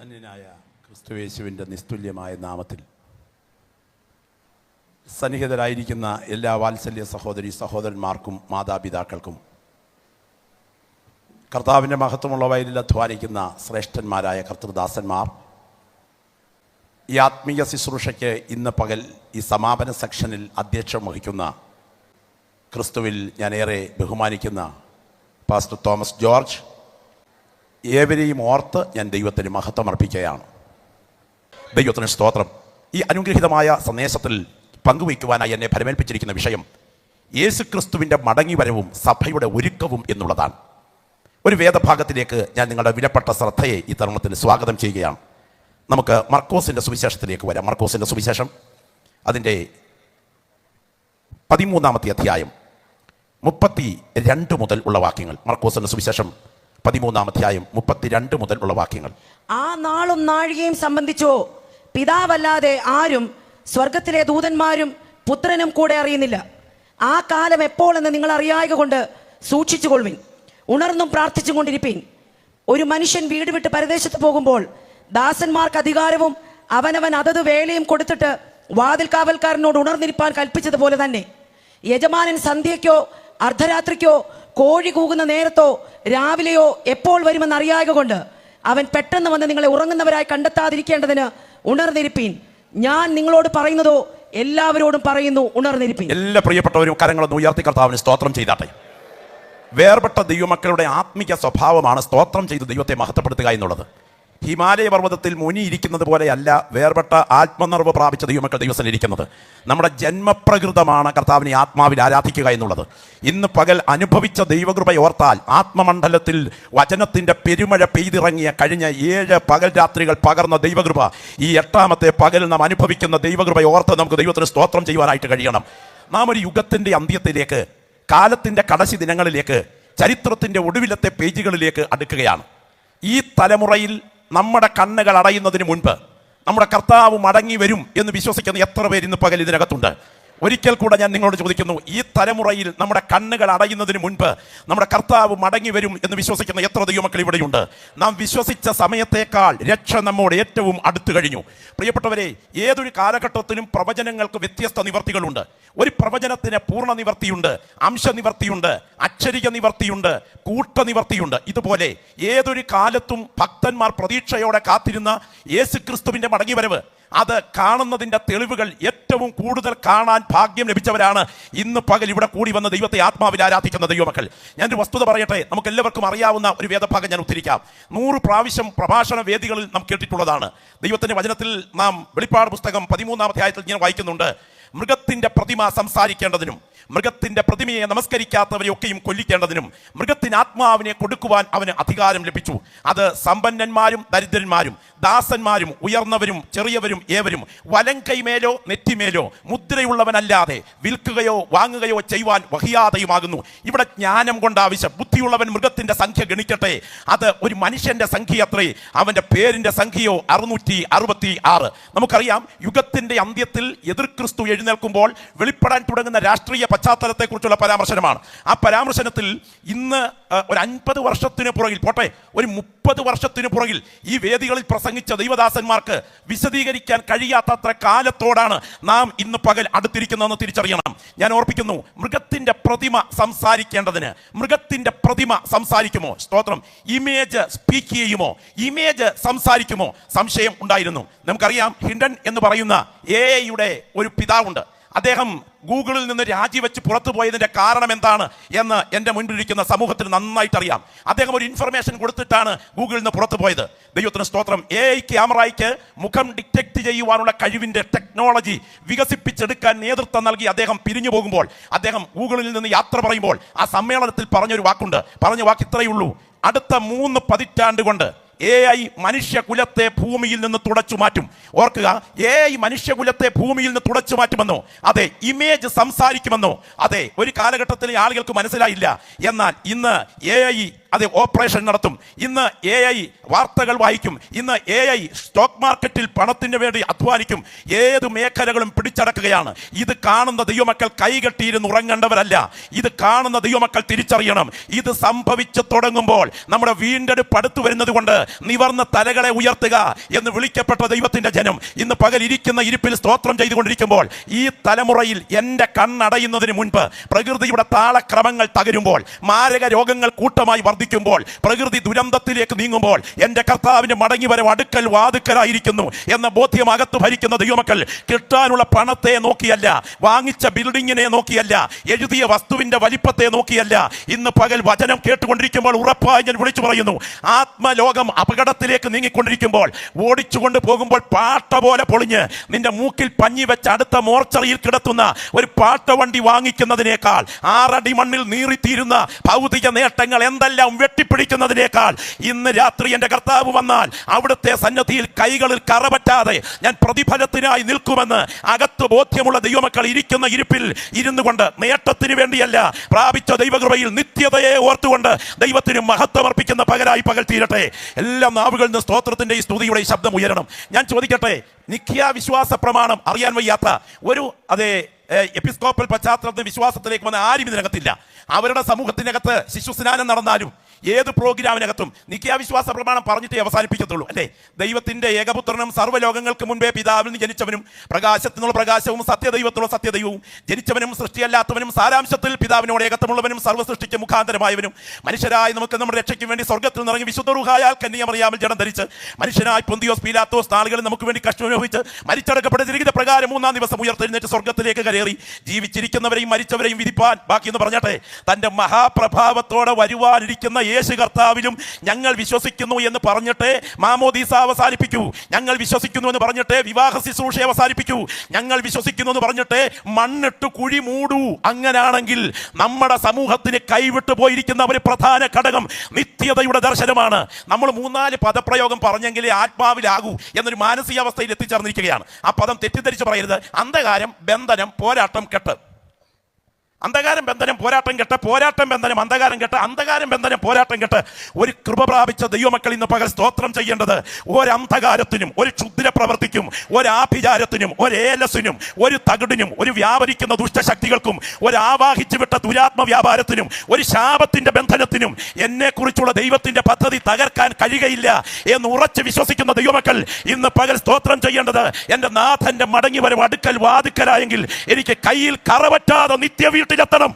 ധന്യനായ ക്രിസ്തുയേശുവിൻ്റെ നിസ്തുല്യമായ നാമത്തിൽ സന്നിഹിതരായിരിക്കുന്ന എല്ലാ വാത്സല്യ സഹോദരി സഹോദരന്മാർക്കും മാതാപിതാക്കൾക്കും കർത്താവിൻ്റെ മഹത്വമുള്ള വയലിൽ അധ്വാനിക്കുന്ന ശ്രേഷ്ഠന്മാരായ കർത്തൃദാസന്മാർ, ഈ ആത്മീയ ശുശ്രൂഷയ്ക്ക് ഇന്ന് പകൽ ഈ സമാപന സെക്ഷനിൽ അധ്യക്ഷം വഹിക്കുന്ന ക്രിസ്തുവിൽ ഞാനേറെ ബഹുമാനിക്കുന്ന പാസ്റ്റർ തോമസ് ജോർജ്, ഏവരെയും ഓർത്ത് ഞാൻ ദൈവത്തിന് മഹത്വം അർപ്പിക്കുകയാണ്. ദൈവത്തിന് സ്തോത്രം. ഈ അനുഗ്രഹീതമായ സന്ദേശത്തിൽ പങ്കുവയ്ക്കുവാനായി എന്നെ ഫലമേൽപ്പിച്ചിരിക്കുന്ന വിഷയം യേശു ക്രിസ്തുവിൻ്റെ മടങ്ങിവരവും സഭയുടെ ഒരുക്കവും എന്നുള്ളതാണ്. ഒരു വേദഭാഗത്തിലേക്ക് ഞാൻ നിങ്ങളുടെ വിലപ്പെട്ട ശ്രദ്ധയെ ഈ തരുണത്തിന് സ്വാഗതം ചെയ്യുകയാണ്. നമുക്ക് മർക്കോസിൻ്റെ സുവിശേഷത്തിലേക്ക് വരാം. മർക്കോസിൻ്റെ സുവിശേഷം അതിൻ്റെ 13-ാമത്തെ അധ്യായം 32 മുതൽ ഉള്ള വാക്യങ്ങൾ. മർക്കോസിൻ്റെ സുവിശേഷം 13-ാം അധ്യായം 32 മുതൽ ഉള്ള വാക്യങ്ങൾ. ആ നാളും നാഴികയും സംബന്ധിച്ചോ പിതാവല്ലാതെ ആരും സ്വർഗത്തിലെ ദൂതന്മാരും പുത്രനും കൂടെ അറിയുന്നില്ല. ആ കാലം എപ്പോഴെന്ന് നിങ്ങൾ അറിയായക കൊണ്ട് സൂക്ഷിച്ചുകൊള്ളുവിൻ, ഉണർന്നും പ്രാർത്ഥിച്ചും കൊണ്ടിരിപ്പീൻ. ഒരു മനുഷ്യൻ വീട് വിട്ട് പരദേശത്ത് പോകുമ്പോൾ ദാസന്മാർക്ക് അധികാരവും അവനവൻ അതത് വേലയും കൊടുത്തിട്ട് വാതിൽ കാവൽക്കാരനോട് ഉണർന്നിരിപ്പാൻ കൽപ്പിച്ചതുപോലെ തന്നെ യജമാനൻ സന്ധ്യയ്ക്കോ അർദ്ധരാത്രിക്കോ കോഴി കൂകുന്ന നേരത്തോ രാവിലെയോ എപ്പോൾ വരുമെന്ന് അറിയായക കൊണ്ട് അവൻ പെട്ടെന്ന് വന്ന് നിങ്ങളെ ഉറങ്ങുന്നവരായി കണ്ടെത്താതിരിക്കേണ്ടതിന് ഉണർന്നിരിപ്പീൻ. ഞാൻ നിങ്ങളോട് പറയുന്നതോ എല്ലാവരോടും പറയുന്നു, ഉണർന്നിരിപ്പീൻ. എല്ലാ പ്രിയപ്പെട്ടവരും കരങ്ങളൊന്ന് ഉയർത്തി കർത്താവിന് സ്തോത്രം ചെയ്താട്ടെ. വേർപെട്ട ദൈവമക്കളുടെ ആത്മിക സ്വഭാവമാണ് സ്തോത്രം ചെയ്ത് ദൈവത്തെ മഹത്വപ്പെടുത്തുക എന്നുള്ളത്. ഹിമാലയ പർവ്വതത്തിൽ മുനിയിരിക്കുന്നത് പോലെയല്ല വേർപെട്ട ആത്മനിർവ് പ്രാപിച്ച ദൈവമക്കൾ ദൈവസ്ഥലിരിക്കുന്നത്. നമ്മുടെ ജന്മപ്രകൃതമാണ് കർത്താവിനെ ആത്മാവിൽ ആരാധിക്കുക എന്നുള്ളത്. ഇന്ന് പകൽ അനുഭവിച്ച ദൈവകൃപ ഓർത്താൽ ആത്മമണ്ഡലത്തിൽ വചനത്തിൻ്റെ പെരുമഴ പെയ്തിറങ്ങിയ കഴിഞ്ഞ 7 പകൽ രാത്രികൾ പകർന്ന ദൈവകൃപ ഈ 8-ാമത്തെ പകൽ നാം അനുഭവിക്കുന്ന ദൈവകൃപ ഓർത്ത് നമുക്ക് ദൈവത്തിന് സ്തോത്രം ചെയ്യുവാനായിട്ട് കഴിയണം. നാം ഒരു യുഗത്തിൻ്റെ അന്ത്യത്തിലേക്ക്, കാലത്തിൻ്റെ കടശി ദിനങ്ങളിലേക്ക്, ചരിത്രത്തിൻ്റെ ഒടുവിലത്തെ പേജുകളിലേക്ക് അടുക്കുകയാണ്. ഈ തലമുറയിൽ നമ്മുടെ കണ്ണുകൾ അടയുന്നതിന് മുൻപ് നമ്മുടെ കർത്താവ് മടങ്ങി വരും എന്ന് വിശ്വസിക്കുന്ന എത്ര പേര് ഇന്ന് പകൽ ഇതിനകത്തുണ്ട്? ഒരിക്കൽ കൂടെ ഞാൻ നിങ്ങളോട് ചോദിക്കുന്നു, ഈ തലമുറയിൽ നമ്മുടെ കണ്ണുകൾ അടയുന്നതിന് മുൻപ് നമ്മുടെ കർത്താവ് മടങ്ങി വരും എന്ന് വിശ്വസിക്കുന്ന എത്ര ദൈവമക്കൾ ഇവിടെയുണ്ട്? നാം വിശ്വസിച്ച സമയത്തേക്കാൾ രക്ഷ നമ്മോട് ഏറ്റവും അടുത്തു കഴിഞ്ഞു. പ്രിയപ്പെട്ടവരെ, ഏതൊരു കാലഘട്ടത്തിലും പ്രവചനങ്ങൾക്ക് വ്യത്യസ്ത നിവർത്തികളുണ്ട്. ഒരു പ്രവചനത്തിന് പൂർണ്ണ നിവർത്തിയുണ്ട്, അംശനിവർത്തിയുണ്ട്, അക്ഷരിക നിവർത്തിയുണ്ട്, കൂട്ടനിവർത്തിയുണ്ട്. ഇതുപോലെ ഏതൊരു കാലത്തും ഭക്തന്മാർ പ്രതീക്ഷയോടെ കാത്തിരുന്ന യേശുക്രിസ്തുവിൻ്റെ മടങ്ങിവരവ്, അത് കാണുന്നതിൻ്റെ തെളിവുകൾ ഏറ്റവും കൂടുതൽ കാണാൻ ഭാഗ്യം ലഭിച്ചവരാണ് ഇന്ന് പകൽ ഇവിടെ കൂടി വന്ന ദൈവത്തെ ആത്മാവിൽ ആരാധിക്കുന്ന ദൈവമക്കൾ. ഞാനൊരു വസ്തുത പറയട്ടെ. നമുക്ക് എല്ലാവർക്കും അറിയാവുന്ന ഒരു വേദഭാഗം ഞാൻ ഉദ്ധരിക്കാം. 100 പ്രാവശ്യം പ്രഭാഷണ വേദികളിൽ നാം കേട്ടിട്ടുള്ളതാണ്. ദൈവത്തിൻ്റെ വചനത്തിൽ നാം വെളിപ്പാട് പുസ്തകം 13-ാം അധ്യായത്തിൽ ഞാൻ വായിക്കുന്നുണ്ട്, മൃഗത്തിൻ്റെ പ്രതിമ സംസാരിക്കേണ്ടതിനും മൃഗത്തിൻ്റെ പ്രതിമയെ നമസ്കരിക്കാത്തവരെയൊക്കെയും കൊല്ലിക്കേണ്ടതിനും മൃഗത്തിന് ആത്മാവിനെ കൊടുക്കുവാൻ അവന് അധികാരം ലഭിച്ചു. അത് സമ്പന്നന്മാരും ദരിദ്രന്മാരും ദാസന്മാരും ഉയർന്നവരും ചെറിയവരും ഏവരും വലം കൈമേലോ നെറ്റിമേലോ മുദ്രയുള്ളവനല്ലാതെ വിൽക്കുകയോ വാങ്ങുകയോ ചെയ്യുവാൻ വഹിയാതെയുമാകുന്നു. ഇവിടെ ജ്ഞാനം കൊണ്ട് ആവശ്യം. ബുദ്ധിയുള്ളവൻ മൃഗത്തിൻ്റെ സംഖ്യ ഗണിക്കട്ടെ, അത് ഒരു മനുഷ്യൻ്റെ സംഖ്യ അത്രേ, അവൻ്റെ പേരിൻ്റെ സംഖ്യയോ 666. നമുക്കറിയാം, യുഗത്തിൻ്റെ അന്ത്യത്തിൽ എതിർ ക്രിസ്തു എഴുന്നേൽക്കുമ്പോൾ വെളിപ്പെടാൻ തുടങ്ങുന്ന രാഷ്ട്രീയ പശ്ചാത്തലത്തെക്കുറിച്ചുള്ള പരാമർശനമാണ്. ആ പരാമർശനത്തിൽ ഇന്ന് ഒരു 50 വർഷത്തിന് പുറകിൽ പോട്ടെ, ഒരു 30 വർഷത്തിന് പുറകിൽ ഈ വേദികളിൽ പ്രസംഗിച്ച ദൈവദാസന്മാർക്ക് വിശദീകരിക്കാൻ കഴിയാത്തത്ര കാലത്തോടാണ് നാം ഇന്ന് പകൽ അടുത്തിരിക്കുന്നതെന്ന് തിരിച്ചറിയണം. ഞാൻ ഓർപ്പിക്കുന്നു, മൃഗത്തിൻ്റെ പ്രതിമ സംസാരിക്കേണ്ടതിന് മൃഗത്തിൻ്റെ പ്രതിമ സംസാരിക്കുമോ? സ്തോത്രം. ഇമേജ് സ്പീക്ക് ചെയ്യുമോ? ഇമേജ് സംസാരിക്കുമോ? സംശയം ഉണ്ടായിരുന്നു. നമുക്കറിയാം, ഹിൻഡൻ എന്ന് പറയുന്ന AI-യുടെ ഒരു പിതാവുണ്ട്. അദ്ദേഹം ഗൂഗിളിൽ നിന്ന് രാജിവെച്ച് പുറത്തു പോയതിൻ്റെ കാരണം എന്താണ് എന്ന് എൻ്റെ മുൻപിലിരിക്കുന്ന സമൂഹത്തിന് നന്നായിട്ട് അറിയാം. അദ്ദേഹം ഒരു ഇൻഫർമേഷൻ കൊടുത്തിട്ടാണ് ഗൂഗിളിൽ നിന്ന് പുറത്തു പോയത്. ദൈവത്തിന് സ്തോത്രം. AI ക്യാമറയ്ക്ക് മുഖം ഡിറ്റക്ട് ചെയ്യുവാനുള്ള കഴിവിൻ്റെ ടെക്നോളജി വികസിപ്പിച്ചെടുക്കാൻ നേതൃത്വം നൽകി അദ്ദേഹം പിരിഞ്ഞു പോകുമ്പോൾ, അദ്ദേഹം ഗൂഗിളിൽ നിന്ന് യാത്ര പറയുമ്പോൾ ആ സമ്മേളനത്തിൽ പറഞ്ഞൊരു വാക്കുണ്ട്. പറഞ്ഞ വാക്ക് ഇത്രയേ ഉള്ളൂ: അടുത്ത 3 പതിറ്റാണ്ട് കൊണ്ട് AI മനുഷ്യകുലത്തെ ഭൂമിയിൽ നിന്ന് തുടച്ചു മാറ്റും. ഓർക്കുക, AI മനുഷ്യകുലത്തെ ഭൂമിയിൽ നിന്ന് തുടച്ചു മാറ്റുമെന്നോ? അതെ. ഇമേജ് സംസാരിക്കുമെന്നോ? അതെ. ഒരു കാലഘട്ടത്തിലെ ആളുകൾക്ക് മനസ്സിലായില്ല. എന്നാൽ ഇന്ന് AI അത് ഓപ്പറേഷൻ നടത്തും. ഇന്ന് AI വാർത്തകൾ വായിക്കും. ഇന്ന് AI സ്റ്റോക്ക് മാർക്കറ്റിൽ പണത്തിന് വേണ്ടി അധ്വാനിക്കും. ഏത് മേഖലകളും പിടിച്ചടക്കുകയാണ്. ഇത് കാണുന്ന ദൈവമക്കൾ കൈകെട്ടിയിരുന്ന് ഉറങ്ങേണ്ടവരല്ല. ഇത് കാണുന്ന ദൈവമക്കൾ തിരിച്ചറിയണം. ഇത് സംഭവിച്ചു തുടങ്ങുമ്പോൾ നമ്മുടെ വീണ്ടെടുപ്പ് അടുത്തു വരുന്നത് കൊണ്ട് നിവർന്ന തലകളെ ഉയർത്തുക എന്ന് വിളിക്കപ്പെട്ട ദൈവത്തിന്റെ ജനം ഇന്ന് പകൽ ഇരിക്കുന്ന ഇരിപ്പിൽ സ്തോത്രം ചെയ്തുകൊണ്ടിരിക്കുമ്പോൾ, ഈ തലമുറയിൽ എൻ്റെ കണ്ണടയുന്നതിന് മുൻപ് പ്രകൃതിയുടെ താളക്രമങ്ങൾ തകരുമ്പോൾ, മാരക രോഗങ്ങൾ കൂട്ടമായി വർദ്ധിക്കുമ്പോൾ, പ്രകൃതി ദുരന്തത്തിലേക്ക് നീങ്ങുമ്പോൾ എൻ്റെ കർത്താവിന്റെ മടങ്ങിവരവ് അടുക്കൽ വാതുക്കലായിരിക്കുന്നു എന്ന ബോധ്യം അകത്ത് ഭരിക്കുന്ന ദൈവമക്കൾ കിട്ടാനുള്ള പണത്തെ നോക്കിയല്ല, വാങ്ങിച്ച ബിൽഡിങ്ങിനെ നോക്കിയല്ല, എഴുതിയ വസ്തുവിന്റെ വലിപ്പത്തെ നോക്കിയല്ല, ഇന്ന് പകൽ വചനം കേട്ടുകൊണ്ടിരിക്കുമ്പോൾ ഉറപ്പായി ഞാൻ വിളിച്ചു പറയുന്നു, ആത്മലോകം അപകടത്തിലേക്ക് നീങ്ങിക്കൊണ്ടിരിക്കുമ്പോൾ, ഓടിച്ചുകൊണ്ട് പോകുമ്പോൾ പാട്ട പോലെ പൊളിഞ്ഞ് നിന്റെ മൂക്കിൽ പഞ്ഞി വെച്ച് അടുത്ത മോർച്ചറിയിൽ കിടത്തുന്ന ഒരു പാട്ട വണ്ടി വാങ്ങിക്കുന്നതിനേക്കാൾ, 6 അടി മണ്ണിൽ നീറിത്തീരുന്ന ഭൗതിക നേട്ടങ്ങൾ എന്തെല്ലാം വെട്ടിപ്പിടിക്കുന്നതിനേക്കാൾ, ഇന്ന് രാത്രി എൻ്റെ കർത്താവ് വന്നാൽ അവിടുത്തെ സന്നദ്ധിയിൽ കൈകളിൽ കറപറ്റാതെ ഞാൻ പ്രതിഫലത്തിനായി നിൽക്കുമെന്ന് അകത്ത് ബോധ്യമുള്ള ദൈവമക്കൾ ഇരിക്കുന്ന ഇരിപ്പിൽ ഇരുന്നു കൊണ്ട്, നേട്ടത്തിന് വേണ്ടിയല്ല, പ്രാപിച്ച ദൈവകൃപയിൽ നിത്യതയെ ഓർത്തുകൊണ്ട് ദൈവത്തിന് മഹത്വം അർപ്പിക്കുന്ന പകലായി പകൽ തീരട്ടെ. എല്ലാ നാവുകളിൽ നിന്ന് സ്തോത്രത്തിന്റെ ഈ സ്തുതിയുടെ ഈ ശബ്ദം ഉയരണം. ഞാൻ ചോദിക്കട്ടെ, നിഖ്യ വിശ്വാസ പ്രമാണം അറിയാൻ വയ്യാത്ത ഒരു എപ്പിസ്കോപ്പൽ പശ്ചാത്തലത്തിൽ വിശ്വാസത്തിലേക്ക് വന്ന ആരും ഇതിനകത്തില്ല. അവരുടെ സമൂഹത്തിനകത്ത് ശിശുസ്നാനം നടന്നാലും ഏത് പ്രോഗ്രാമിനകത്തും നിഖ്യ വിശ്വാസ പ്രമാണം പറഞ്ഞിട്ടേ അവസാനിപ്പിക്കത്തുള്ളൂ, അല്ലേ? ദൈവത്തിന്റെ ഏകപുത്രനും സർവ്വലോകങ്ങൾക്ക് മുൻപേ പിതാവിൽ നിന്ന് ജനിച്ചവനും, പ്രകാശത്തിനുള്ള പ്രകാശവും സത്യദൈവത്തിനുള്ള സത്യദൈവവും, ജനിച്ചവനും സൃഷ്ടിയല്ലാത്തവനും, സാരാംശത്തിൽ പിതാവിനോട് ഏകത്വമുള്ളവനും, സർവ്വസൃഷ്ടിക്ക് മുഖാന്തരമായവനും, മനുഷ്യരായി നമുക്ക് നമ്മുടെ രക്ഷയ്ക്ക് വേണ്ടി സ്വർഗ്ഗത്തിൽ നിറങ്ങി വിശുദ്ധ റൂഹായാൽ കന്യാമറിയാമിൽ ജഡം ധരിച്ച് മനുഷ്യനായി പൊന്തിയോസ് പീലാത്തോസ് നാളുകളിൽ നമുക്ക് വേണ്ടി കഷ്ടമനുഭവിച്ച് മരിച്ചടക്കപ്പെട്ട തിരികെ പ്രകാരം 3-ാം ദിവസം ഉയർത്തെഴുന്നേറ്റ് സ്വർഗ്ഗത്തിലേക്ക് കയറി ജീവിച്ചിരിക്കുന്നവരെയും മരിച്ചവരെയും വിധിപ്പാൻ, ബാക്കിയെന്ന് പറഞ്ഞാട്ടെ, തന്റെ മഹാപ്രഭാവത്തോടെ വരുവാനിരിക്കുന്ന യേശു കർത്താവിലും ഞങ്ങൾ വിശ്വസിക്കുന്നു എന്ന് പറഞ്ഞിട്ട് മാമോദീസ അവസാനിപ്പിക്കൂ. ഞങ്ങൾ വിശ്വസിക്കുന്നു എന്ന് പറഞ്ഞിട്ട് വിവാഹ ശുശ്രൂഷ അവസാനിപ്പിക്കൂ. ഞങ്ങൾ വിശ്വസിക്കുന്നു എന്ന് പറഞ്ഞിട്ട് മണ്ണിട്ട് കുഴി മൂടൂ. അങ്ങനാണെങ്കിൽ നമ്മുടെ സമൂഹത്തിന് കൈവിട്ടു പോയിരിക്കുന്ന ഒരു പ്രധാന ഘടകം നിത്യതയുടെ ദർശനമാണ്. നമ്മൾ 3-4 പദപ്രയോഗം പറഞ്ഞെങ്കിലേ ആത്മാവിലാകൂ എന്നൊരു മാനസികാവസ്ഥയിൽ എത്തിച്ചേർന്നിരിക്കുകയാണ്. ആ പദം തെറ്റിദ്ധരിച്ച് പറയരുത്. അന്ധകാരം, ബന്ധനം, പോരാട്ടം, കെട്ട്. അന്ധകാരം, ബന്ധനം, പോരാട്ടം, കെട്ട്. പോരാട്ടം, ബന്ധനം, അന്ധകാരം, കെട്ട്. അന്ധകാരം, ബന്ധനം, പോരാട്ടം, കെട്ട്. ഒരു കൃപ പ്രാപിച്ച ദൈവമക്കൾ ഇന്ന് പകൽ സ്തോത്രം ചെയ്യേണ്ടത്, ഒരന്ധകാരത്തിനും, ഒരു ക്ഷുദ്ര പ്രവൃത്തിക്കും, ഒരാഭിചാരത്തിനും, ഒരേലസിനും, ഒരു തകിടിനും, ഒരു വ്യാപരിക്കുന്ന ദുഷ്ടശക്തികൾക്കും, ഒരാവാഹിച്ചു വിട്ട ദുരാത്മ വ്യാപാരത്തിനും, ഒരു ശാപത്തിന്റെ ബന്ധനത്തിനും എന്നെക്കുറിച്ചുള്ള ദൈവത്തിന്റെ പദ്ധതി തകർക്കാൻ കഴിയുകയില്ല എന്ന് ഉറച്ച് വിശ്വസിക്കുന്ന ദൈവമക്കൾ ഇന്ന് പകൽ സ്തോത്രം ചെയ്യേണ്ടത്, എൻ്റെ നാഥന്റെ മടങ്ങി വരവ് അടുക്കൽ വാതുക്കലായെങ്കിൽ എനിക്ക് കയ്യിൽ കറവറ്റാതെ നിത്യ വീട്ടിലെത്തണം.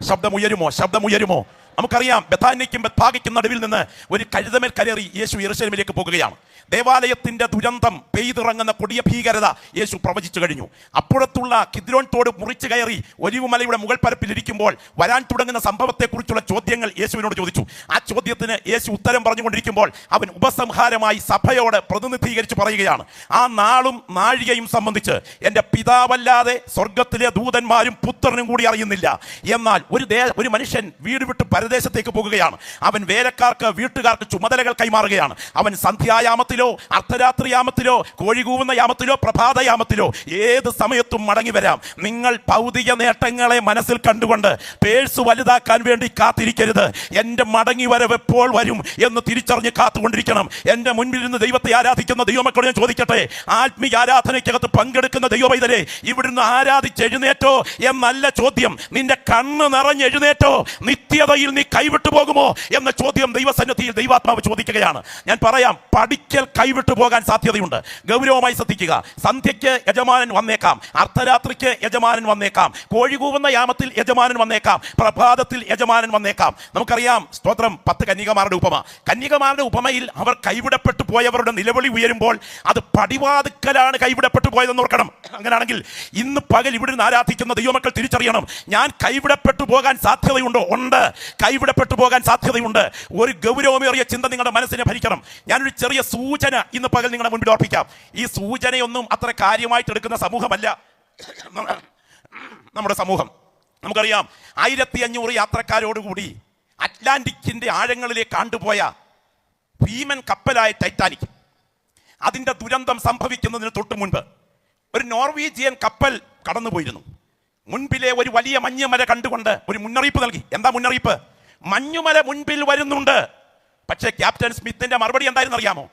ശബ്ദമുയരുമോ? ശബ്ദമുയരുമോ? നമുക്കറിയാം, ബഥാന്യയ്ക്കും ബത്ഫാഗയ്ക്കും നടുവിൽ നിന്ന് ഒരു കഴുതമേൽ കയറി യേശു യെരൂശലേമിലേക്ക് പോകുകയാണ്. ദേവാലയത്തിന്റെ ദുരന്തം പെയ്തിറങ്ങുന്ന കൊടിയ ഭീകരത യേശു പ്രവചിച്ചു കഴിഞ്ഞു. അപ്പുറത്തുള്ള കിദ്രോൻ തോട് മുറിച്ചു കയറി ഒലിവുമലയുടെ മുകൾ പരപ്പിൽ ഇരിക്കുമ്പോൾ വരാൻ തുടങ്ങുന്ന സംഭവത്തെക്കുറിച്ചുള്ള ചോദ്യങ്ങൾ യേശുവിനോട് ചോദിച്ചു. ആ ചോദ്യത്തിന് യേശു ഉത്തരം പറഞ്ഞുകൊണ്ടിരിക്കുമ്പോൾ അവൻ ഉപസംഹാരമായി സഭയോട് പ്രതിനിധീകരിച്ച് പറയുകയാണ്, ആ നാളും നാഴികയും സംബന്ധിച്ച് എൻ്റെ പിതാവല്ലാതെ സ്വർഗത്തിലെ ദൂതന്മാരും പുത്രനും കൂടി അറിയുന്നില്ല. എന്നാൽ ഒരു മനുഷ്യൻ വീട് വിട്ട് പരദേശത്തേക്ക് പോകുകയാണ്. അവൻ വേലക്കാർക്ക്, വീട്ടുകാർക്ക് ചുമതലകൾ കൈമാറുകയാണ്. അവൻ സന്ധ്യായാമത്തിൽ, അർദ്ധരാത്രിയാമത്തിലോ, കോഴികൂവുന്ന യാമത്തിലോ, പ്രഭാതയാമത്തിലോ, ഏത് സമയത്തും മടങ്ങി വരാം. നിങ്ങൾ ഭൗതിക നേട്ടങ്ങളെ മനസ്സിൽ കണ്ടുകൊണ്ട് പേഴ്സ് വലുതാക്കാൻ വേണ്ടി കാത്തിരിക്കരുത്. എൻ്റെ മടങ്ങി വരവ് എപ്പോൾ വരും എന്ന് തിരിച്ചറിഞ്ഞ് കാത്തുകൊണ്ടിരിക്കണം. എൻ്റെ മുൻപിൽ നിന്ന് ദൈവത്തെ ആരാധിക്കുന്ന ദൈവമക്കളോട് ഞാൻ ചോദിക്കട്ടെ, ആത്മീയ ആരാധനയ്ക്കകത്ത് പങ്കെടുക്കുന്ന ദൈവവൈതരെ, ഇവിടുന്ന് ആരാധിച്ച് എഴുന്നേറ്റോ എന്നല്ല ചോദ്യം, നിന്റെ കണ്ണ് നിറഞ്ഞ് എഴുന്നേറ്റോ, നിത്യതയിൽ നീ കൈവിട്ടു പോകുമോ എന്ന ചോദ്യം ദൈവസന്നിധിയിൽ ദൈവാത്മാവ് ചോദിക്കുകയാണ്. ഞാൻ പറയാം, പഠിക്കൽ കൈവിട്ടു പോകാൻ സാധ്യതയുണ്ട്. ഗൗരവമായി ശ്രദ്ധിക്കുക. സന്ധ്യയ്ക്ക് യജമാനൻ വന്നേക്കാം, അർദ്ധരാത്രിക്ക് യജമാനൻ വന്നേക്കാം, കോഴികൂവുന്ന യാമത്തിൽ യജമാനൻ വന്നേക്കാം, പ്രഭാതത്തിൽ യജമാനൻ വന്നേക്കാം. നമുക്കറിയാം, സ്തോത്രം, 10 കന്യകമാരുടെ ഉപമ. കന്യകമാരുടെ ഉപമയിൽ അവർ കൈവിടപ്പെട്ടു പോയവരുടെ നിലവിളി ഉയരുമ്പോൾ അത് പടിവാതുക്കലാണ് കൈവിടപ്പെട്ടു പോയതെന്ന് ഓർക്കണം. അങ്ങനെയാണെങ്കിൽ ഇന്ന് പകൽ ഇവിടെ നിന്ന് ആരാധിക്കുന്ന ദൈവമക്കൾ തിരിച്ചറിയണം, ഞാൻ കൈവിടപ്പെട്ടു പോകാൻ സാധ്യതയുണ്ടോ? ഉണ്ട്, കൈവിടപ്പെട്ടു പോകാൻ സാധ്യതയുണ്ട്. ഒരു ഗൗരവമേറിയ ചിന്ത നിങ്ങളുടെ മനസ്സിനെ ഭരിക്കണം. ഞാനൊരു ചെറിയ സൂചന ഇന്ന് പകൽ നിങ്ങളുടെ മുൻപിൽ ഓർപ്പിക്കാം. ഈ സൂചനയൊന്നും അത്ര കാര്യമായിട്ട് എടുക്കുന്ന സമൂഹമല്ല നമ്മുടെ സമൂഹം. നമുക്കറിയാം, 1500 യാത്രക്കാരോടുകൂടി അറ്റ്ലാന്റിക്കിന്റെ ആഴങ്ങളിലേക്ക് കണ്ടുപോയ ഭീമൻ കപ്പലായ ടൈറ്റാനിക്, അതിന്റെ ദുരന്തം സംഭവിക്കുന്നതിന് തൊട്ട് മുൻപ് ഒരു നോർവീജിയൻ കപ്പൽ കടന്നുപോയിരുന്നു. മുൻപിലെ ഒരു വലിയ മഞ്ഞമല കണ്ടുകൊണ്ട് ഒരു മുന്നറിയിപ്പ് നൽകി. എന്താ മുന്നറിയിപ്പ്? മഞ്ഞുമല മുൻപിൽ വരുന്നുണ്ട്. പക്ഷേ ക്യാപ്റ്റൻ സ്മിത്തിന്റെ മറുപടി എന്തായിരുന്നു അറിയാമോ?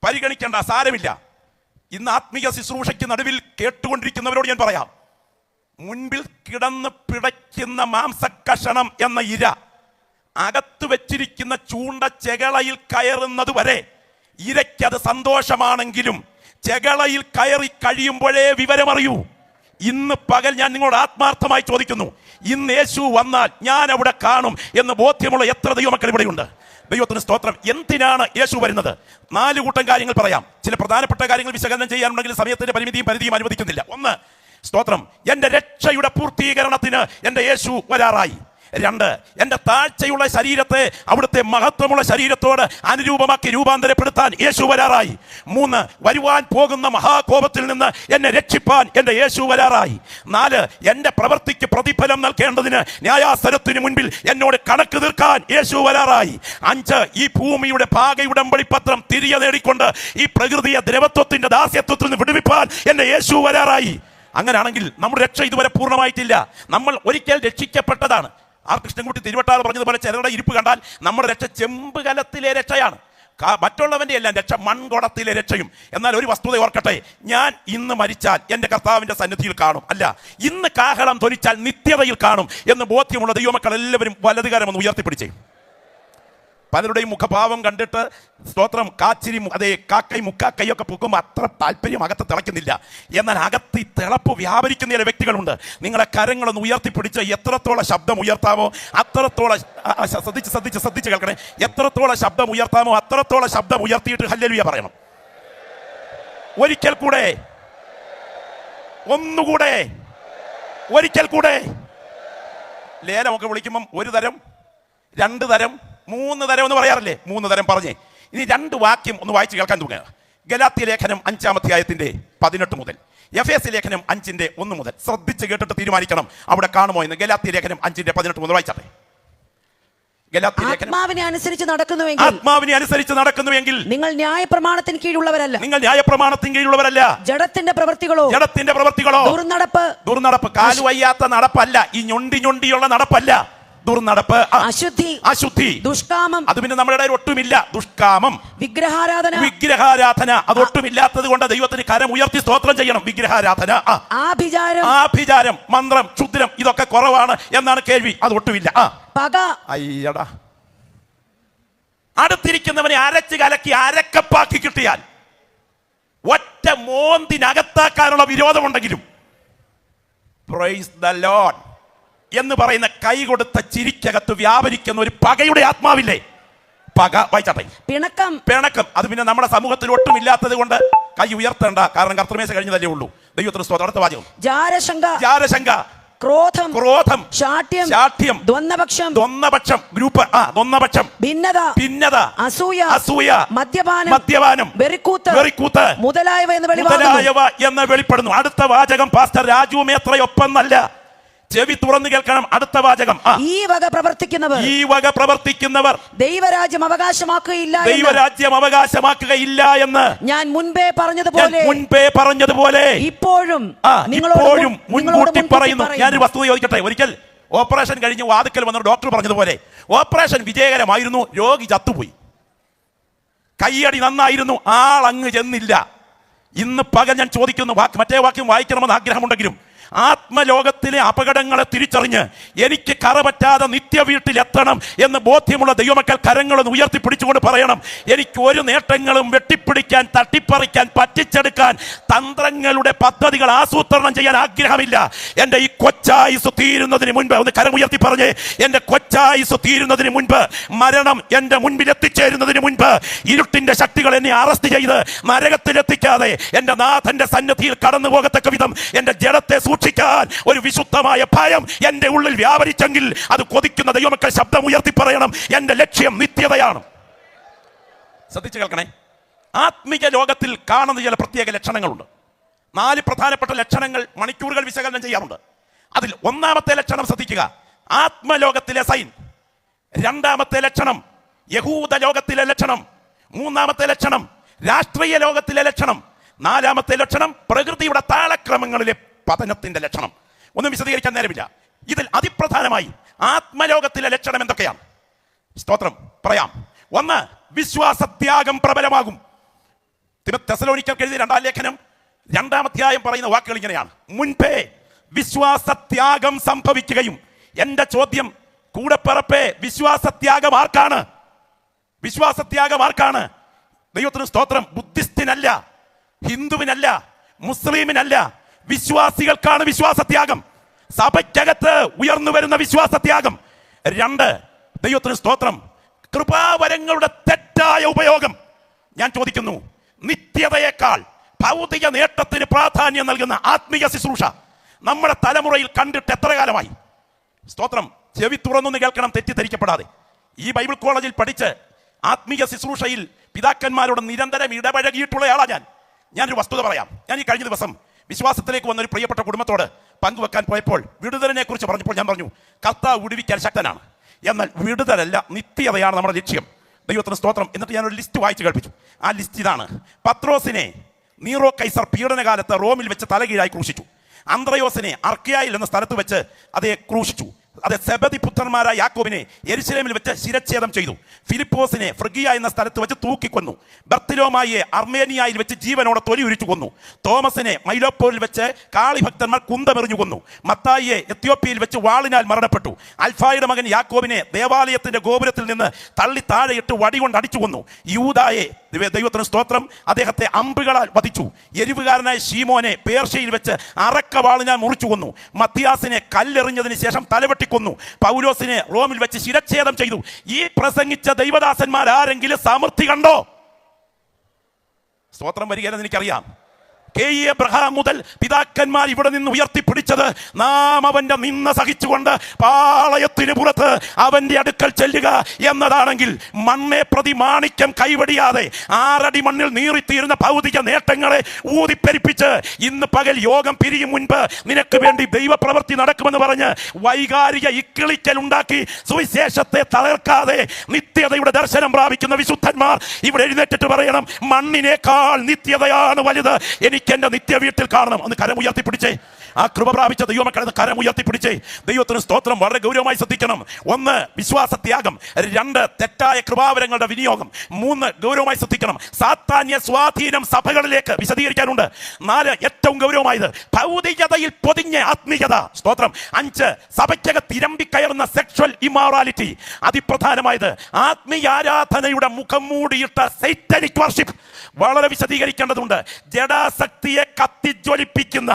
പരിഗണിക്കേണ്ട, സാരമില്ല. ഇന്ന് ആത്മീയ ശുശ്രൂഷയ്ക്ക് നടുവിൽ കേട്ടുകൊണ്ടിരിക്കുന്നവരോട് ഞാൻ പറയാം, മുൻപിൽ കിടന്ന് പിടയ്ക്കുന്ന മാംസക്കഷണം എന്ന ഇര അകത്ത് വെച്ചിരിക്കുന്ന ചൂണ്ട ചെകളയിൽ കയറുന്നത് വരെ ഇരയ്ക്കത് സന്തോഷമാണെങ്കിലും ചെകളയിൽ കയറി കഴിയുമ്പോഴേ വിവരമറിയൂ. ഇന്ന് പകൽ ഞാൻ നിങ്ങളോട് ആത്മാർത്ഥമായി ചോദിക്കുന്നു, ഇന്ന് യേശു വന്നാൽ ഞാൻ അവിടെ കാണും എന്ന് ബോധ്യമുള്ള എത്ര ദൈവമക്കൾ ഇവിടെയുണ്ട്? ദൈവത്തിന് സ്തോത്രം. എന്തിനാണ് യേശു വരുന്നത്? 4 കൂട്ടം കാര്യങ്ങൾ പറയാം. ചില പ്രധാനപ്പെട്ട കാര്യങ്ങൾ വിശകലനം ചെയ്യാനുണ്ടെങ്കിൽ സമയത്തിന്റെ പരിധിയും അനുവദിക്കുന്നില്ല. 1, സ്തോത്രം, എന്റെ രക്ഷയുടെ പൂർത്തീകരണത്തിന് എന്റെ യേശു വരാറായി. 2, എന്റെ താഴ്ചയുള്ള ശരീരത്തെ അവിടുത്തെ മഹത്വമുള്ള ശരീരത്തോട് അനുരൂപമാക്കി രൂപാന്തരപ്പെടുത്താൻ യേശു വരാറായി. 3, വരുവാൻ പോകുന്ന മഹാകോപത്തിൽ നിന്ന് എന്നെ രക്ഷിപ്പാൻ എന്റെ യേശു വരാറായി. 4, എന്റെ പ്രവൃത്തിക്ക് പ്രതിഫലം നൽകേണ്ടതിന് ന്യായാസനത്തിന് മുൻപിൽ എന്നോട് കണക്ക് തീർക്കാൻ യേശു വരാറായി. 5, ഈ ഭൂമിയുടെ ഭാഗ ഉടമ്പടി പത്രം തിരികെ നേടിക്കൊണ്ട് ഈ പ്രകൃതിയെ ദ്രവത്വത്തിന്റെ ദാസ്യത്വത്തിൽ നിന്ന് വിടുവിപ്പാൻ എന്റെ യേശു വരാറായി. അങ്ങനെയാണെങ്കിൽ നമ്മുടെ രക്ഷ ഇതുവരെ പൂർണ്ണമായിട്ടില്ല. നമ്മൾ ഒരിക്കൽ രക്ഷിക്കപ്പെട്ടതാണ്. ആർ കൃഷ്ണൻകുട്ടി തിരുവട്ടാൾ പറഞ്ഞതുപോലെ ചിലരുടെ ഇരിപ്പ് കണ്ടാൽ നമ്മുടെ രക്ഷ ചെമ്പുകലത്തിലെ രക്ഷയാണ്, മറ്റുള്ളവന്റെ എല്ലാം രക്ഷ മൺകുടത്തിലെ രക്ഷയും. എന്നാൽ ഒരു വസ്തുത ഓർക്കട്ടെ, ഞാൻ ഇന്ന് മരിച്ചാൽ എൻ്റെ കർത്താവിന്റെ സന്നിധിയിൽ കാണും. അല്ല, ഇന്ന് കാഹളം ധ്വനിച്ചാൽ നിത്യതയിൽ കാണും എന്ന് ബോധ്യമുള്ള ദൈവമക്കൾ എല്ലാവരും വലതുകാരം ഒന്ന് ഉയർത്തിപ്പിടിച്ചേ. പലരുടെയും മുഖഭാവം കണ്ടിട്ട് സ്തോത്രം കാച്ചിരി അതേ കാക്കയും മുക്കാക്കൈയൊക്കെ പൊക്കുമ്പോൾ അത്ര താല്പര്യം അകത്ത് തിളയ്ക്കുന്നില്ല. എന്നാൽ അകത്ത് ഈ തിളപ്പ് വ്യാപരിക്കുന്ന ചില വ്യക്തികളുണ്ട്. നിങ്ങളെ കരങ്ങളൊന്ന് ഉയർത്തിപ്പിടിച്ച് എത്രത്തോളം ശബ്ദം ഉയർത്താമോ അത്രത്തോളം ശ്രദ്ധിച്ച് കേൾക്കണേ, എത്രത്തോളം ശബ്ദം ഉയർത്താമോ അത്രത്തോളം ശബ്ദം ഉയർത്തിയിട്ട് ഹല്ലേലൂയ പറയണം. ഒരിക്കൽ കൂടെ, ഒന്നുകൂടെ, ഒരിക്കൽ കൂടെ. ലേലമൊക്കെ വിളിക്കുമ്പം 1 തരം, 2 തരം, 3 തരം എന്ന് പറയാറില്ലേ? 3 തരം പറഞ്ഞേ. ഇനി 2 വാക്യം ഒന്ന് വായിച്ച് കേൾക്കാൻ തുടങ്ങുക. ഗലാത്യ ലേഖനം 5-ാം അധ്യായത്തിന്റെ 18 മുതൽ, എഫേസ്യ ലേഖനം 5-ന്റെ 1 മുതൽ. ശ്രദ്ധിച്ച് കേട്ടിട്ട് തീരുമാനിക്കണം അവിടെ കാണുമോ എന്ന്. ഗലാത്യ ലേഖനം 5-ന്റെ 18 മുതൽ വായിച്ചാട്ടെ. ആത്മാവിനെ അനുസരിച്ച് നടക്കുന്നുവെങ്കിൽ നിങ്ങൾ ന്യായപ്രമാണത്തിന് കീഴുള്ളവരല്ല. ജഡത്തിന്റെ പ്രവൃത്തികളോ ദുർനടപ്പ്, കാലുവയ്യാത്ത നടപ്പല്ല, ഈ ഞൊണ്ടിയുള്ള നടപ്പല്ല. ദുർനടപ്പ്, അശുദ്ധി, ദുഷ്കാമം, അത് പിന്നെ നമ്മുടെ ഇടയിൽ ഒട്ടുമില്ല. ദുഷ്കാമം, വിഗ്രഹാരാധന അത് ഒട്ടുമില്ലാത്തത് കൊണ്ട് ദൈവത്തിന് കരം ഉയർത്തി സ്തോത്രം ചെയ്യണം. വിഗ്രഹാരാധന, ആഭിചാരം, മന്ത്രം, ക്ഷുദ്രം ഇതൊക്കെ കുറവാണ് എന്നാണ് കേൾവി. അത് ഒട്ടുമില്ല. പക, അയ്യടാ, അടുത്തിരിക്കുന്നവനെ അരച്ച് കലക്കി അരക്കപ്പാക്കി കിട്ടിയാൽ ഒറ്റ മോന്തിനകത്താക്കാനുള്ള വിരോധമുണ്ടെങ്കിലും പ്രൈസ് ദ ലോർഡ് എന്ന് പറയുന്ന കൈ കൊടുത്ത ചിരിക്കകത്ത് വ്യാപരിക്കുന്ന ഒരു പകയുടെ ആത്മാവില്ലേ? പക, വായിച്ചാട്ടെ. പിണക്കം, അത് പിന്നെ നമ്മുടെ സമൂഹത്തിൽ ഒട്ടും ഇല്ലാത്തത് കൊണ്ട് കൈ ഉയർത്തേണ്ട, കാരണം കർത്തൃമേശ കഴിഞ്ഞതല്ലേ ഉള്ളൂ. ദൈവത്തിന് സ്തോത്രം. അടുത്ത വാചകം. ജാരശങ്ക, ക്രോധം, ശാഠ്യം, ദ്വന്ദ്വപക്ഷം, ഗ്രൂപ്പ്, ദ്വന്ദ്വപക്ഷം, ഭിന്നത, അസൂയ, മദ്യപാനം, വെറിക്കൂത്ത് മുതലായവ എന്ന് വെളിപ്പെടുന്നു. അടുത്ത വാചകം പാസ്റ്റർ രാജു മേത്രയൊപ്പം നല്ല ചെവി തുറന്നു കേൾക്കണം. അടുത്ത വാചകം. ഈ വക പ്രവർത്തിക്കുന്നവർ ദൈവരാജ്യം അവകാശമാക്കുകയില്ല എന്ന് ഞാൻ മുൻപേ പറഞ്ഞതുപോലെ ഇപ്പോഴും മുൻകൂട്ടി പറയുന്നു. ഞാനൊരു വസ്തുത ചോദിക്കട്ടെ. ഒരിക്കൽ ഓപ്പറേഷൻ കഴിഞ്ഞ് വാതിക്കൽ വന്ന ഡോക്ടർ പറഞ്ഞതുപോലെ ഓപ്പറേഷൻ വിജയകരമായിരുന്നു, രോഗി ചത്തുപോയി. കയ്യടി നന്നായിരുന്നു, ആളങ്ങ് ചെന്നില്ല. ഇന്ന് പകൽ ഞാൻ ചോദിക്കുന്നു, മറ്റേ വാക്യം വായിക്കണമെന്ന് ആഗ്രഹമുണ്ടെങ്കിലും ആത്മലോകത്തിലെ അപകടങ്ങളെ തിരിച്ചറിഞ്ഞ് എനിക്ക് കറപറ്റാതെ നിത്യ വീട്ടിലെത്തണം എന്ന് ബോധ്യമുള്ള ദൈവമക്കൾ കരങ്ങളൊന്ന് ഉയർത്തിപ്പിടിച്ചുകൊണ്ട് പറയണം, എനിക്ക് ഒരു നേട്ടങ്ങളും വെട്ടിപ്പിടിക്കാൻ, തട്ടിപ്പറിക്കാൻ, പറ്റിച്ചെടുക്കാൻ, തന്ത്രങ്ങളുടെ പദ്ധതികൾ ആസൂത്രണം ചെയ്യാൻ ആഗ്രഹമില്ല. എൻ്റെ ഈ കൊച്ചായുസ് തീരുന്നതിന് മുൻപ്, ഒന്ന് കരം ഉയർത്തി പറഞ്ഞേ, എൻ്റെ കൊച്ചായുസ് തീരുന്നതിന് മുൻപ്, മരണം എൻ്റെ മുൻപിൽ എത്തിച്ചേരുന്നതിന് മുൻപ്, ഇരുട്ടിന്റെ ശക്തികൾ എന്നെ അറസ്റ്റ് ചെയ്ത് നരകത്തിലെത്തിക്കാതെ എൻ്റെ നാഥന്റെ സന്നിധിയിൽ കടന്നു പോകത്തക്ക വിധം എൻ്റെ ജഡത്തെ സൂക്ഷിക്കാൻ ഒരു വിശുദ്ധമായ ഭയം എൻ്റെ ഉള്ളിൽ വ്യാപരിച്ചെങ്കിൽ അത് കൊതിക്കുന്ന ദൈവമക്കൾ ശബ്ദം ഉയർത്തി പറയണം, എൻ്റെ ലക്ഷ്യം നിത്യതയാണ്. ശ്രദ്ധിച്ചു കേൾക്കണേ. ആത്മീയ ലോകത്തിൽ കാണുന്ന ചില പ്രത്യേക ലക്ഷണങ്ങളുണ്ട്. 4 പ്രധാനപ്പെട്ട ലക്ഷണങ്ങൾ മണിക്കൂറുകൾ വിശകലനം ചെയ്യാറുണ്ട്. അതിൽ 1-ാമത്തെ ലക്ഷണം ശ്രദ്ധിക്കുക, ആത്മലോകത്തിലെ സൈൻ. 2-ാമത്തെ ലക്ഷണം യഹൂദ ലോകത്തിലെ ലക്ഷണം. 3-ാമത്തെ ലക്ഷണം രാഷ്ട്രീയ ലോകത്തിലെ ലക്ഷണം. 4-ാമത്തെ ലക്ഷണം പ്രകൃതിയുടെ താളക്രമങ്ങളിലെ പതനത്തിന്റെ ലക്ഷണം. ഒന്നും വിശദീകരിക്കാൻ നേരമില്ല. ഇതിൽ അതിപ്രധാനമായി ആത്മലോകത്തിലെ ലക്ഷണം എന്തൊക്കെയാണ്? സ്തോത്രം പറയാം. ഒന്ന്, വിശ്വാസത്യാഗം പ്രബലമാകും. തെസ്സലോനിക്കർക്ക് എഴുതിയ 2-ാം ലേഖനം 2-ാം അധ്യായം പറയുന്ന വാക്കുകൾ ഇങ്ങനെയാണ്: മുൻപേ വിശ്വാസത്യാഗം സംഭവിക്കുകയും. എന്റെ ചോദ്യം, കൂടെപ്പിറപ്പേ, വിശ്വാസത്യാഗം ആർക്കാണ്? വിശ്വാസത്യാഗം ആർക്കാണ്? ദൈവത്തിന് സ്തോത്രം. ബുദ്ധിസ്റ്റിനല്ല, ഹിന്ദുവിനല്ല, മുസ്ലിമിനല്ല, വിശ്വാസികൾക്കാണ് വിശ്വാസത്യാഗം. സഭയ്ക്കകത്ത് ഉയർന്നു വരുന്ന വിശ്വാസത്യാഗം. 2, ദൈവത്തിന് സ്തോത്രം, കൃപാവരങ്ങളുടെ തെറ്റായ ഉപയോഗം. ഞാൻ ചോദിക്കുന്നു, നിത്യതയേക്കാൾ ഭൗതിക നേട്ടത്തിന് പ്രാധാന്യം നൽകുന്ന ആത്മീയ ശുശ്രൂഷ നമ്മുടെ തലമുറയിൽ കണ്ടിട്ട് എത്ര കാലമായി? സ്തോത്രം. ചെവി തുറന്നൊന്ന് കേൾക്കണം, തെറ്റിദ്ധരിക്കപ്പെടാതെ. ഈ ബൈബിൾ കോളേജിൽ പഠിച്ച് ആത്മീയ ശുശ്രൂഷയിൽ പിതാക്കന്മാരോട് നിരന്തരം ഇടപഴകിയിട്ടുള്ളയാളാണ് ഞാനൊരു വസ്തുത പറയാം. ഞാൻ ഈ കഴിഞ്ഞ ദിവസം വിശ്വാസത്തിലേക്ക് വന്നൊരു പ്രിയപ്പെട്ട കുടുംബത്തോട് പങ്കുവെക്കാൻ പോയപ്പോൾ വിടുതലിനെ കുറിച്ച് പറഞ്ഞപ്പോൾ ഞാൻ പറഞ്ഞു, കർത്താവ് വിടുവിക്കാൻ ശക്തനാണ്. എന്നാൽ വിടുതലല്ല, നിത്യതയാണ് നമ്മുടെ ലക്ഷ്യം. ദൈവത്തിന് സ്തോത്രം. എന്നിട്ട് ഞാനൊരു ലിസ്റ്റ് വായിച്ച് കേൾപ്പിച്ചു. ആ ലിസ്റ്റ് ഇതാണ്: പത്രോസിനെ നീറോ കൈസർ പീഡനകാലത്ത് റോമിൽ വെച്ച് തലകീഴായി ക്രൂശിച്ചു. അന്ത്രയോസിനെ അർക്കിയായിൽ എന്ന സ്ഥലത്ത് വെച്ച് അതേ ക്രൂശിച്ചു. അതെ, സെബദി പുത്രന്മാരായ യാക്കോബിനെ യെരുശലേമിൽ വെച്ച് ശിരച്ഛേദം ചെയ്തു. ഫിലിപ്പോസിനെ ഫ്രിഗിയ എന്ന സ്ഥലത്ത് വെച്ച് തൂക്കിക്കൊന്നു. ബർത്തിലോമായിയെ അർമേനിയയിൽ വെച്ച് ജീവനോടെ തൊലി ഉരിച്ചു കൊന്നു. തോമസിനെ മൈലോപ്പോരിൽ വെച്ച് കാളിഭക്തന്മാർ കുന്തമെറിഞ്ഞു കൊന്നു. മത്തായിയെ എത്യോപ്യയിൽ വെച്ച് വാളിനാൽ മരണപ്പെട്ടു. അൽഫായുടെ മകൻ യാക്കോബിനെ ദേവാലയത്തിന്റെ ഗോപുരത്തിൽ നിന്ന് തള്ളി താഴെയിട്ട് വടികൊണ്ട് അടിച്ചു കൊന്നു. യൂദായെ, ദൈവത്തിന് സ്തോത്രം, അദ്ദേഹത്തെ അമ്പുകളാൽ വധിച്ചു. എരിവുകാരനായ ശീമോനെ പേർഷ്യയിൽ വെച്ച് അറക്കവാളിനാൽ മുറിച്ചു കൊന്നു. മത്തിയാസിനെ കല്ലെറിഞ്ഞതിന് ശേഷം തലവെട്ടിക്കൊന്നു. പൗലോസിനെ റോമിൽ വെച്ച് ശിരച്ഛേദം ചെയ്തു. ഈ പ്രസംഗിച്ച ദൈവദാസന്മാർ ആരെങ്കിലും സമൃദ്ധി കണ്ടോ? സ്തോത്രം വരികയെന്ന് എനിക്കറിയാം. കെ ഇ എബ്രഹാം മുതൽ പിതാക്കന്മാർ ഇവിടെ നിന്ന് ഉയർത്തിപ്പിടിച്ചത് നാം അവന്റെ നിന്ന സഹിച്ചുകൊണ്ട് പാളയത്തിന് പുറത്ത് അവന്റെ അടുക്കൽ ചെല്ലുക എന്നതാണെങ്കിൽ, മണ്ണെ പ്രതി മാണിക്യം കൈവടിയാതെ 6 അടി മണ്ണിൽ നീറിത്തീരുന്ന ഭൗതിക നേട്ടങ്ങളെ ഊതിപ്പെരിപ്പിച്ച് ഇന്ന് പകൽ യോഗം പിരിയും മുൻപ് നിനക്ക് വേണ്ടി ദൈവപ്രവൃത്തി നടക്കുമെന്ന് പറഞ്ഞ് വൈകാരിക ഇക്കിളിക്കൽ ഉണ്ടാക്കി സുവിശേഷത്തെ തകർക്കാതെ നിത്യതയുടെ ദർശനം പ്രാപിക്കുന്ന വിശുദ്ധന്മാർ ഇവിടെ എഴുന്നേറ്റിട്ട് പറയണം, മണ്ണിനേക്കാൾ നിത്യതയാണ് വലുത്, എനിക്ക് എന്റെ നിത്യ വീട്ടിൽ കാണണം. ഒന്ന് കരമുയർത്തിപ്പിടിച്ചേ. ആ കൃപ പ്രാപിച്ച ദൈവമക്കളെ കരമുയർത്തിപ്പിടിച്ചേ. ദൈവത്തിന് സ്തോത്രം. വളരെ ഗൗരവമായി ശ്രദ്ധിക്കണം. 1, വിശ്വാസത്യാഗം. 2, തെറ്റായ കൃപാവരങ്ങളുടെ വിനിയോഗം. 3, ഗൗരവമായി ശ്രദ്ധിക്കണം, സാത്താന്യ സ്വാധീനം സഭകളിലേക്ക് വിശദീകരിക്കാനുണ്ട്. 4, ഏറ്റവും ഗൗരവമായത്, ഭൗതികതയിൽ പൊതിഞ്ഞ ആത്മീയത. സ്തോത്രം. 5, സഭയ്ക്കകത്ത് ഇരമ്പിക്കയറുന്ന സെക്ഷൽ ഇമ്മോറാലിറ്റി. അതിപ്രധാനമായത്, ആത്മീയ ആരാധനയുടെ മുഖം മൂടിയിട്ട സൈറ്റനിക് വർഷിപ്പ്. വളരെ വിശദീകരിക്കേണ്ടതുണ്ട്. ജഡാസക്തിയെ കത്തിജ്വലിപ്പിക്കുന്ന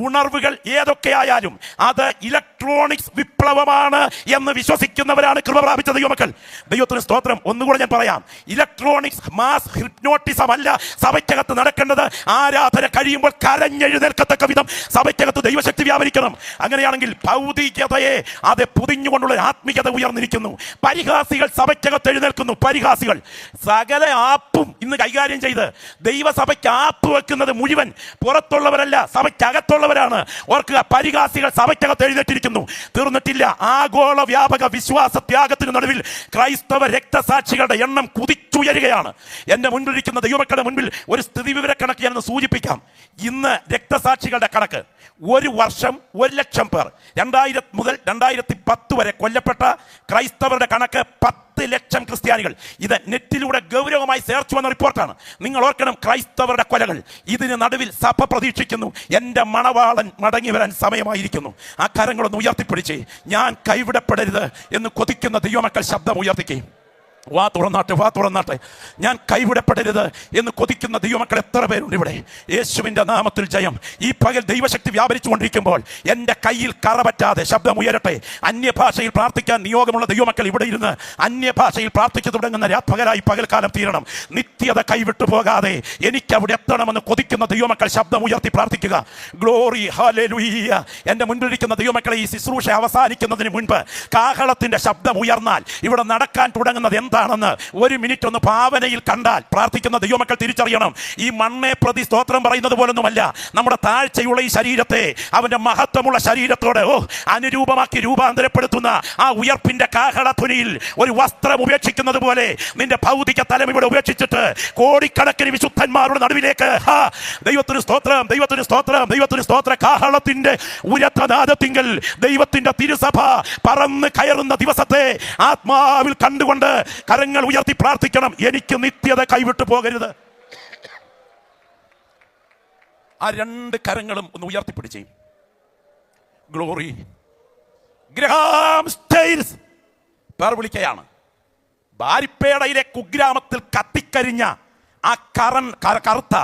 ഉണർവുകൾ ഏതൊക്കെയായാലും അത് ഇലക്ട്രോണിക്സ് വിപ്ലവമാണ് എന്ന് വിശ്വസിക്കുന്നവരാണ് കൃപ പ്രാപിച്ച ദൈവമക്കൾ. ദൈവത്തിന് സ്തോത്രം. ഒന്നുകൂടെ ഞാൻ പറയാം, ഇലക്ട്രോണിക്സ് മാസ് ഹിപ്നോട്ടിസം അല്ല സഭയ്ക്കകത്ത് നടക്കേണ്ടത്. ആരാധന കഴിയുമ്പോൾ കരഞ്ഞെഴുന്നേൽക്കത്തക്ക വിധം സഭയ്ക്കകത്ത് ദൈവശക്തി വ്യാപരിക്കണം. അങ്ങനെയാണെങ്കിൽ ഭൗതികതയെ അത് പൊതിഞ്ഞുകൊണ്ടുള്ള ആത്മീയത ഉയർന്നിരിക്കുന്നു. പരിഹാസികൾ സഭയ്ക്കകത്ത് എഴുന്നേൽക്കുന്നു. പരിഹാസികൾ സകല ആപ്പും ഇന്ന് കൈകാര്യം ചെയ്ത് ദൈവസഭയ്ക്ക് ആപ്പ് വെക്കുന്നത് മുഴുവൻ പുറത്തുള്ളവരല്ല, സഭയ്ക്കകത്തുള്ളവരാണ്. ഓർക്കുക, പരിഹാസികൾ സഭയ്ക്കകത്ത് എഴുന്നേറ്റിരിക്കുന്നു. തീർന്നിട്ടില്ല. ആഗോള വ്യാപക വിശ്വാസത്യാഗത്തിന് നടുവിൽ ക്രൈസ്തവ രക്തസാക്ഷികളുടെ എണ്ണം കുതിച്ചുയരുകയാണ്. എന്റെ മുൻപിലിരിക്കുന്ന ദൈവമക്കളുടെ മുൻപിൽ ഒരു സ്ഥിതിവിവര കണക്ക് ഞാനൊന്ന് സൂചിപ്പിക്കാം. ഇന്ന് രക്തസാക്ഷികളുടെ കണക്ക്, ഒരു വർഷം 1,00,000 പേർ. 2000 മുതൽ 2010 വരെ കൊല്ലപ്പെട്ട ക്രൈസ്തവരുടെ കണക്ക് 10 ലക്ഷം ക്രിസ്ത്യാനികൾ. ഇത് നെറ്റിലൂടെ ഗൗരവമായി ചേർച്ചു വന്ന റിപ്പോർട്ടാണ്. നിങ്ങൾ ഓർക്കണം, ക്രൈസ്തവരുടെ കൊലകൾ. ഇതിന് നടുവിൽ സഭ പ്രതീക്ഷിക്കുന്നു, എൻ്റെ മണവാളൻ മടങ്ങി വരാൻ സമയമായിരിക്കുന്നു. ആ കരങ്ങളൊന്ന് ഉയർത്തിപ്പിടിച്ചേ. ഞാൻ കൈവിടപ്പെടരുത് എന്ന് കൊതിക്കുന്ന ദൈവമക്കൾ ശബ്ദം ഉയർത്തിക്കുകയും വാ തുറന്നാട്ടെ. ഞാൻ കൈവിടപ്പെടരുത് എന്ന് കൊതിക്കുന്ന ദൈവമക്കൾ എത്ര പേരുണ്ട് ഇവിടെ? യേശുവിൻ്റെ നാമത്തിൽ ജയം. ഈ പകൽ ദൈവശക്തി വ്യാപരിച്ചു കൊണ്ടിരിക്കുമ്പോൾ എൻ്റെ കയ്യിൽ കറപറ്റാതെ ശബ്ദം ഉയരട്ടെ. അന്യഭാഷയിൽ പ്രാർത്ഥിക്കാൻ നിയോഗമുള്ള ദൈവമക്കൾ ഇവിടെ ഇരുന്ന് അന്യഭാഷയിൽ പ്രാർത്ഥിച്ചു തുടങ്ങുന്ന രാത്പകലായി പകൽക്കാലം തീരണം. നിത്യത കൈവിട്ടു പോകാതെ എനിക്ക് അവിടെ എത്തണമെന്ന് കൊതിക്കുന്ന ദൈവമക്കൾ ശബ്ദം ഉയർത്തി പ്രാർത്ഥിക്കുക. Glory, hallelujah. എൻ്റെ മുൻപിലിരിക്കുന്ന ദൈവമക്കളെ, ഈ ശുശ്രൂഷ അവസാനിക്കുന്നതിന് മുൻപ് കാഹളത്തിന്റെ ശബ്ദം ഉയർന്നാൽ ഇവിടെ നടക്കാൻ തുടങ്ങുന്നത് എന്താണെന്ന് ഒരു മിനിറ്റ് ഒന്ന് ഭാവനയിൽ കണ്ടാൽ പ്രാർത്ഥിക്കുന്ന ദൈവമക്കൾ തിരിച്ചറിയണം. ഈ മണ്ണെ പ്രതി സ്തോത്രം പറയുന്നത് പോലൊന്നുമല്ല. നമ്മുടെ താഴ്ചയുള്ള ഈ ശരീരത്തെ അവന്റെ മഹത്വമുള്ള ശരീരത്തോട് അനുരൂപമാക്കി രൂപാന്തരപ്പെടുത്തുന്ന ആ ഉയർപ്പിന്റെ കാഹളധ്വനിയിൽ ഒരു വസ്ത്രം ഉപേക്ഷിക്കുന്നത് പോലെ നിന്റെ ഭൗതിക തലം ഇവിടെ ഉപേക്ഷിച്ചിട്ട് കോടിക്കണക്കിന് വിശുദ്ധന്മാരുടെ നടുവിലേക്ക് ദൈവത്തിന് സ്തോത്രം, ദൈവത്തിന് സ്തോത്രം, ദൈവത്തിന് സ്തോത്ര കാഹളത്തിന്റെ ഉരത്തനാദത്തിങ്കൽ ദൈവത്തിന്റെ തിരുസഭ പറന്ന് കയറുന്ന ദിവസത്തെ ആത്മാവിൽ കണ്ടുകൊണ്ട് കരങ്ങൾ ഉയർത്തി പ്രാർത്ഥിക്കണം. എനിക്ക് നിത്യത കൈവിട്ടു പോകരുത്. ആ രണ്ട് കരങ്ങളും ഒന്ന് ഉയർത്തിപ്പിടിച്ചേ. ഗ്ലോറി. ഗ്രഹാം സ്റ്റെയിൻസ് പേർ വിളിക്കുകയാണ്. ബാരിപ്പേടയിലെ കുഗ്രാമത്തിൽ കത്തിക്കരിഞ്ഞ ആ കറുത്ത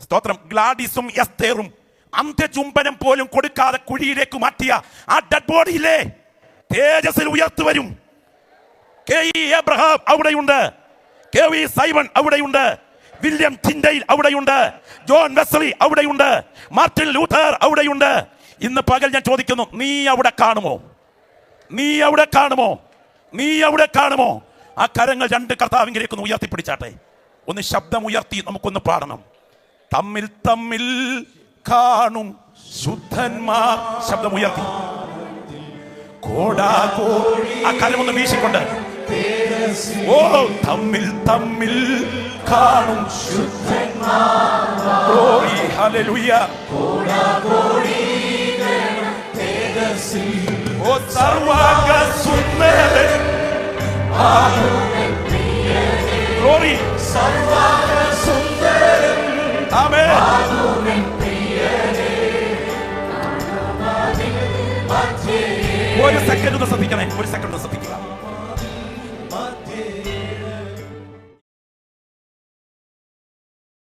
സ്തോത്രം ഗ്ലാഡിസും എസ്തേറും അന്ത്യചുംബനം പോലും കൊടുക്കാതെ കുഴിയിലേക്ക് മാറ്റിയ ആ ഡെഡ് ബോഡിയിലെ തേജസ്സിൽ ഉയർത്തു വരും. കെ.ഇ. എബ്രഹാം അവിടെയുണ്ട്, കെ.വി. സൈമൺ അവിടെയുണ്ട്, വില്യം ടിൻഡെയിൽ അവിടെയുണ്ട്, ജോൺ വെസ്ലി അവിടെയുണ്ട്, മാർട്ടിൻ ലൂഥർ അവിടെയുണ്ട്. ഇന്ന് പകൽ ഞാൻ ചോദിക്കുന്നു, നീ അവിടെ കാണുമോ? നീ അവിടെ കാണുമോ? നീ അവിടെ കാണുമോ? ആ കരങ്ങൾ രണ്ട് കർത്താവിലേക്ക് ഉയർത്തിപ്പിടിച്ചാട്ടെ. ഒന്ന് ശബ്ദം ഉയർത്തി നമുക്കൊന്ന് പാടണം. തമ്മിൽ തമ്മിൽ കാണും ശുദ്ധന്മാർ. ശബ്ദം ഉയർത്തി ആ കരമൊന്ന് വീശിക്കൊണ്ട് തമ്മിൽ തമ്മിൽ കാണും ശുദ്ധന്മാർ. ഹല്ലേലൂയ. ഓ സർവ്വ സുന്ദരൻ ഗ്ലോറി സർവ്വ സുന്ദരൻ. ആമേൻ. ഒരു സെക്കൻഡ് ഒന്ന് ശ്രദ്ധിക്കണേ, ഒരു സെക്കൻഡ് ശ്രദ്ധിക്കുക.